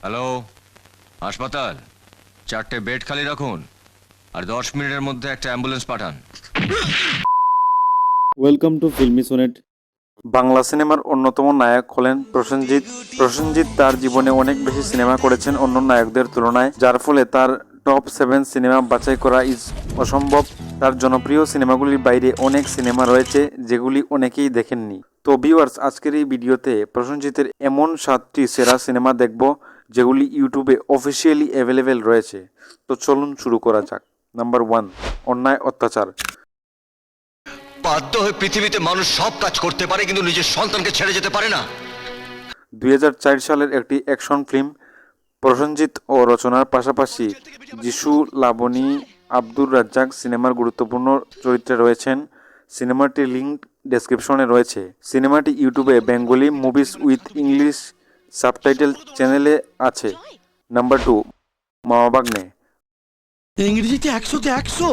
Hello, হাসপাতাল। 4টে bed খালি রাখুন আর 10 মিনিটের মধ্যে একটা অ্যাম্বুলেন্স পাঠান। Welcome to filmy sonnet. Bangla সিনেমার অন্যতম নায়ক হলেন প্রসেনজিৎ। প্রসেনজিৎ তার জীবনে অনেক বেশি সিনেমা করেছেন অন্য নায়কদের তুলনায়, যার ফলে তার টপ 7 সিনেমা বাছাই করা অসম্ভব। তার জনপ্রিয় সিনেমাগুলির বাইরে অনেক সিনেমা রয়েছে যেগুলি অনেকেই দেখেননি। তো ভিউয়ার্স, আজকের এই ভিডিওতে প্রসেনজিতের এমন 7টি সেরা সিনেমা দেখব যেগুলি ইউটিউবে অফিসিয়ালি অ্যাভেলেবেল রয়েছে। তো চলুন শুরু করা যাক। নাম্বার 1, অন্যায় অত্যাচার। বাধ্য হয়ে পৃথিবীতে মানুষ সব কাজ করতে পারে, কিন্তু নিজের সন্তানকে ছেড়ে যেতে পারে না। 2004 সালের একটি অ্যাকশন ফিল্ম। প্রসেনজিৎ ও রচনার পাশাপাশি যিশু, লাবণী, আব্দুর রাজ্জাক সিনেমার গুরুত্বপূর্ণ চরিত্রে রয়েছেন। সিনেমাটির লিঙ্ক ডেসক্রিপশনে রয়েছে। সিনেমাটি ইউটিউবে Bengali movies with English subtitle চ্যানেলে আছে। নাম্বার 2, মামা বাগনে। ইংরেজিতে 100-তে 100,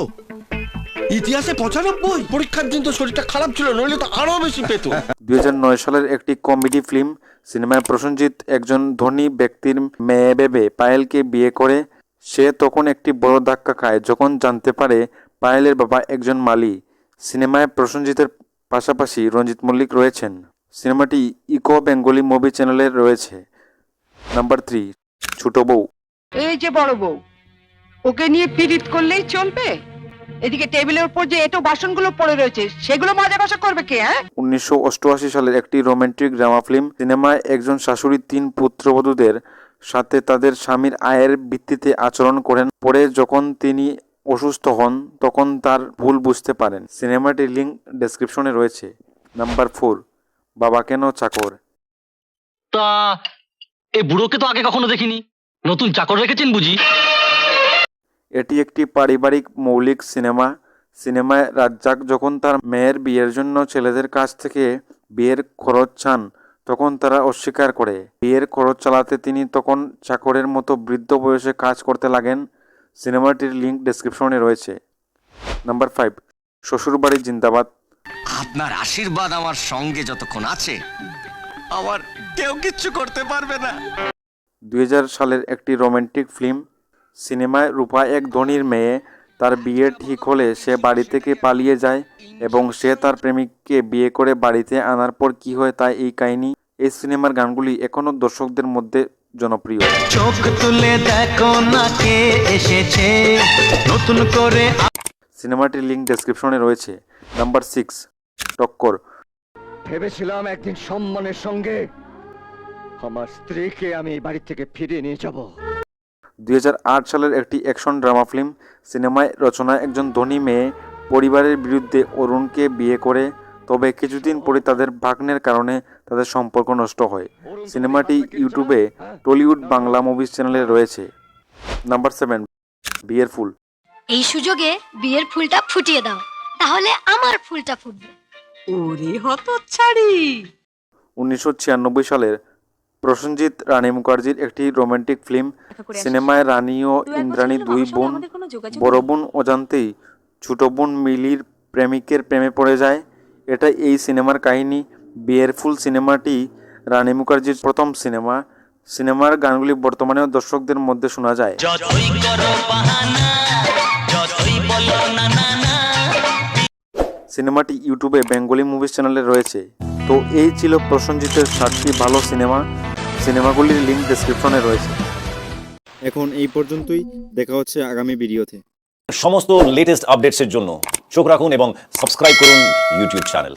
ইতিহাসে 95। পরীক্ষার দিন তো শরীরটা খারাপ ছিল, নইলে তো আরো বেশি পেত। 2009 সালের একটি কমেডি ফিল্ম। সিনেমায় প্রসেনজিৎ একজন ধনী ব্যক্তির মেয়ে ভেবে পায়েলকে বিয়ে করে। সে তখন একটি বড় ধাক্কা খায় যখন জানতে পারে পায়েলের বাবা একজন মালি। সিনেমায় প্রসেনজিতের পাশাপাশি রঞ্জিত মল্লিক রয়েছেন। সিনেমাটি ইকো বেঙ্গলি মুভি চ্যানেলে রয়েছে। নাম্বার 3, ছোট বউ। এই যে বড় বউ, ওকে নিয়ে পিরিত করলেই চলবে? এদিকে টেবিলের উপর যে এটো বাসনগুলো পড়ে রয়েছে সেগুলো মাজা কষা করবে কে? 1988 সালের একটি রোমান্টিক ড্রামা ফিল্ম। সিনেমায় একজন শাশুড়ি 3 পুত্রবধূদের সাথে তাদের স্বামীর আয়ের ভিত্তিতে আচরণ করেন। পরে যখন তিনি অসুস্থ হন তখন তার ভুল বুঝতে পারেন। সিনেমাটির লিঙ্ক ডেসক্রিপশনে রয়েছে। নাম্বার 4, বাবা কেন চাকর। তা এই বুড়োকে তো আগে কখনো দেখিনি, নতুন চাকর রেখেছেন বুঝি? এটি একটি পারিবারিক মৌলিক সিনেমা। সিনেমায় রাজ্জাক যখন তার মেয়ের বিয়ের জন্য ছেলেদের কাছ থেকে বিয়ের খরচ চান তখন তারা অস্বীকার করে। বিয়ের খরচ চালাতে তিনি তখন চাকরের মতো বৃদ্ধ বয়সে কাজ করতে লাগেন। সিনেমাটির লিঙ্ক ডেসক্রিপশনে রয়েছে। নাম্বার 5, শ্বশুরবাড়ি জিন্দাবাদ। আপনার আশীর্বাদ আমার সঙ্গে যতক্ষণ আছে, আমার কেউ কিচ্ছু করতে পারবে না। 2000 সালের একটি রোমান্টিক ফিল্ম। সিনেমায় রূপা এক ধনীর মেয়ে। তার বিয়ে ঠিক হলে সে বাড়ি থেকে পালিয়ে যায় এবং সে তার প্রেমিককে বিয়ে করে বাড়িতে আনার পর কি হয় তা এই কাহিনী। এই সিনেমার গানগুলি এখনো দর্শকদের মধ্যে জনপ্রিয়। চোখ তুলে দেখো না কে এসেছে নতুন করে। সিনেমাটির লিঙ্ক ডেসক্রিপশনে রয়েছে। নাম্বার 6, টক্কর। ভেবেছিলাম একদিন সম্মানের সঙ্গে আমার স্ত্রীকে আমি বাড়ি থেকে ফিরিয়ে নিয়ে যাব। 2008 সালের একটি অ্যাকশন ড্রামা ফিল্ম। সিনেমায় রচনা একজন ধনী মেয়ে পরিবারের বিরুদ্ধে অরুণকে বিয়ে করে, তবে কিছুদিন পরে তাদের ভাগ্নের কারণে তাদের সম্পর্ক নষ্ট হয়। সিনেমাটি ইউটিউবে টলিউড বাংলা মুভিজ চ্যানেলে রয়েছে। নাম্বার 7, বিয়ের ফুল। এই সুযোগে বিয়ের ফুলটা ফুটিয়ে দাও, তাহলে আমার ফুলটা ফুটবে। ওরে হতচ্ছাড়ি! 1996 সালের প্রসেনজিৎ রানী মুখার্জির একটি রোমান্টিক ফিল্ম। সিনেমায় রানী ও ইন্দ্রাণী দুই বোন। বড় বোন অজান্তেই ছোট বোন মিলির প্রেমিকের প্রেমে পড়ে যায়। এটা এই সিনেমার কাহিনী। বিয়ের ফুল সিনেমাটি রানী মুখার্জির প্রথম সিনেমা। সিনেমার গানগুলি বর্তমানেও দর্শকদের মধ্যে শোনা যায়। সিনেমাটি ইউটিউবে বেঙ্গলি মুভিজ চ্যানেলে রয়েছে। তো এই ছিল প্রসেনজিতের 7টি ভালো সিনেমাগুলির লিঙ্ক ডেসক্রিপশনে রয়েছে। এখন এই পর্যন্তই, দেখা হচ্ছে আগামী ভিডিওতে। সমস্ত লেটেস্ট আপডেটসের জন্য চোখ রাখুন এবং সাবস্ক্রাইব করুন ইউটিউব চ্যানেল।